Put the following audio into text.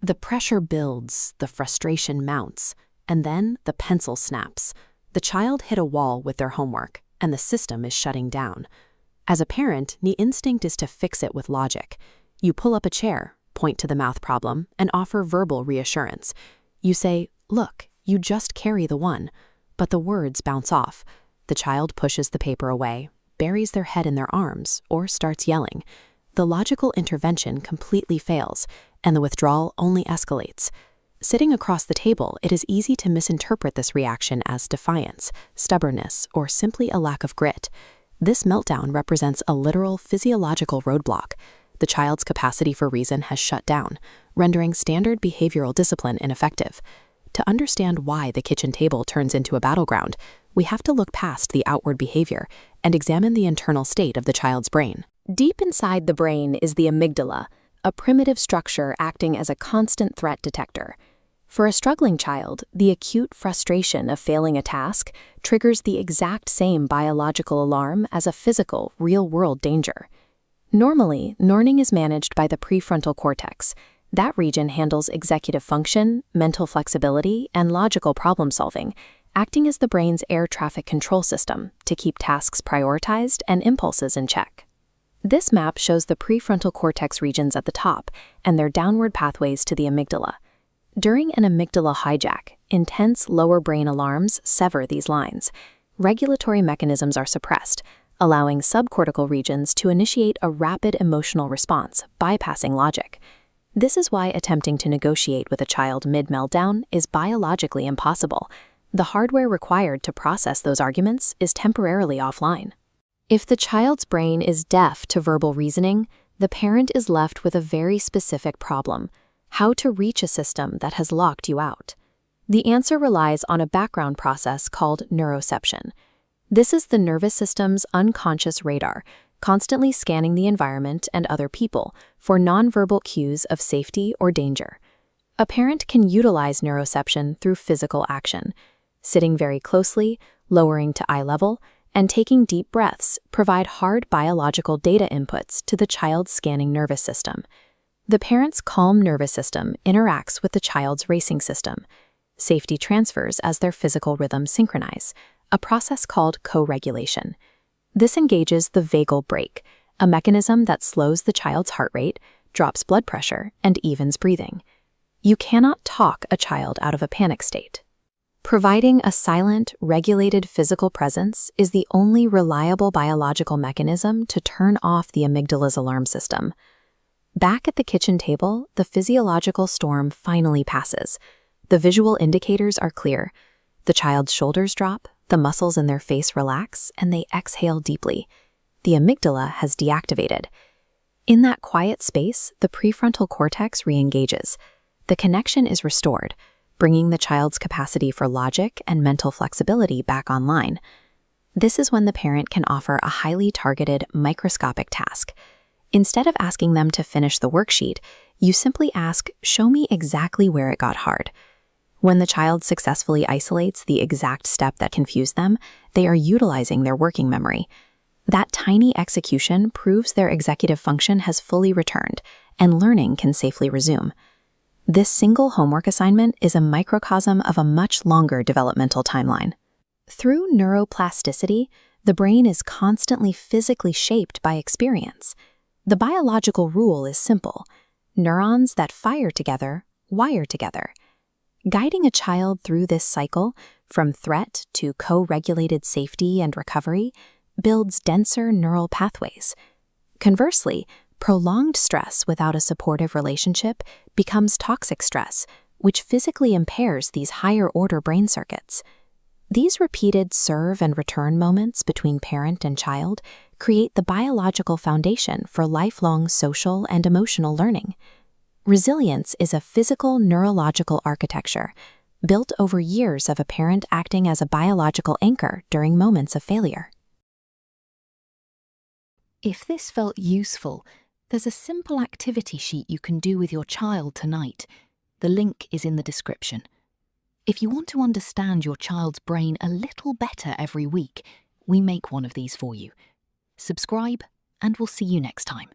The pressure builds, the frustration mounts, and then the pencil snaps. The child hit a wall with their homework, and the system is shutting down. As a parent, the instinct is to fix it with logic. You pull up a chair, point to the math problem, and offer verbal reassurance. You say, "Look, you just carry the one," but the words bounce off. The child pushes the paper away, buries their head in their arms, or starts yelling. The logical intervention completely fails, and the withdrawal only escalates. Sitting across the table, it is easy to misinterpret this reaction as defiance, stubbornness, or simply a lack of grit. This meltdown represents a literal physiological roadblock. The child's capacity for reason has shut down, rendering standard behavioral discipline ineffective. To understand why the kitchen table turns into a battleground, we have to look past the outward behavior and examine the internal state of the child's brain. Deep inside the brain is the amygdala, a primitive structure acting as a constant threat detector. For a struggling child, the acute frustration of failing a task triggers the exact same biological alarm as a physical, real-world danger. Normally, learning is managed by the prefrontal cortex. That region handles executive function, mental flexibility, and logical problem-solving, acting as the brain's air traffic control system to keep tasks prioritized and impulses in check. This map shows the prefrontal cortex regions at the top and their downward pathways to the amygdala. During an amygdala hijack, intense lower brain alarms sever these lines. Regulatory mechanisms are suppressed, allowing subcortical regions to initiate a rapid emotional response, bypassing logic. This is why attempting to negotiate with a child mid-meltdown is biologically impossible. The hardware required to process those arguments is temporarily offline. If the child's brain is deaf to verbal reasoning, the parent is left with a very specific problem: how to reach a system that has locked you out. The answer relies on a background process called neuroception. This is the nervous system's unconscious radar, constantly scanning the environment and other people for nonverbal cues of safety or danger. A parent can utilize neuroception through physical action. Sitting very closely, lowering to eye level, and taking deep breaths provide hard biological data inputs to the child's scanning nervous system. The parent's calm nervous system interacts with the child's racing system. Safety transfers as their physical rhythms synchronize, a process called co-regulation. This engages the vagal brake, a mechanism that slows the child's heart rate, drops blood pressure, and evens breathing. You cannot talk a child out of a panic state. Providing a silent, regulated physical presence is the only reliable biological mechanism to turn off the amygdala's alarm system. Back at the kitchen table, the physiological storm finally passes. The visual indicators are clear. The child's shoulders drop, the muscles in their face relax, and they exhale deeply. The amygdala has deactivated. In that quiet space, the prefrontal cortex re-engages. The connection is restored, bringing the child's capacity for logic and mental flexibility back online. This is when the parent can offer a highly targeted, microscopic task. Instead of asking them to finish the worksheet, you simply ask, "Show me exactly where it got hard." When the child successfully isolates the exact step that confused them, they are utilizing their working memory. That tiny execution proves their executive function has fully returned, and learning can safely resume. This single homework assignment is a microcosm of a much longer developmental timeline. Through neuroplasticity, the brain is constantly physically shaped by experience. The biological rule is simple: neurons that fire together, wire together. Guiding a child through this cycle, from threat to co-regulated safety and recovery, builds denser neural pathways. Conversely, prolonged stress without a supportive relationship becomes toxic stress, which physically impairs these higher-order brain circuits. These repeated serve and return moments between parent and child create the biological foundation for lifelong social and emotional learning. Resilience is a physical neurological architecture built over years of a parent acting as a biological anchor during moments of failure. If this felt useful, there's a simple activity sheet you can do with your child tonight. The link is in the description. If you want to understand your child's brain a little better every week, we make one of these for you. Subscribe, and we'll see you next time.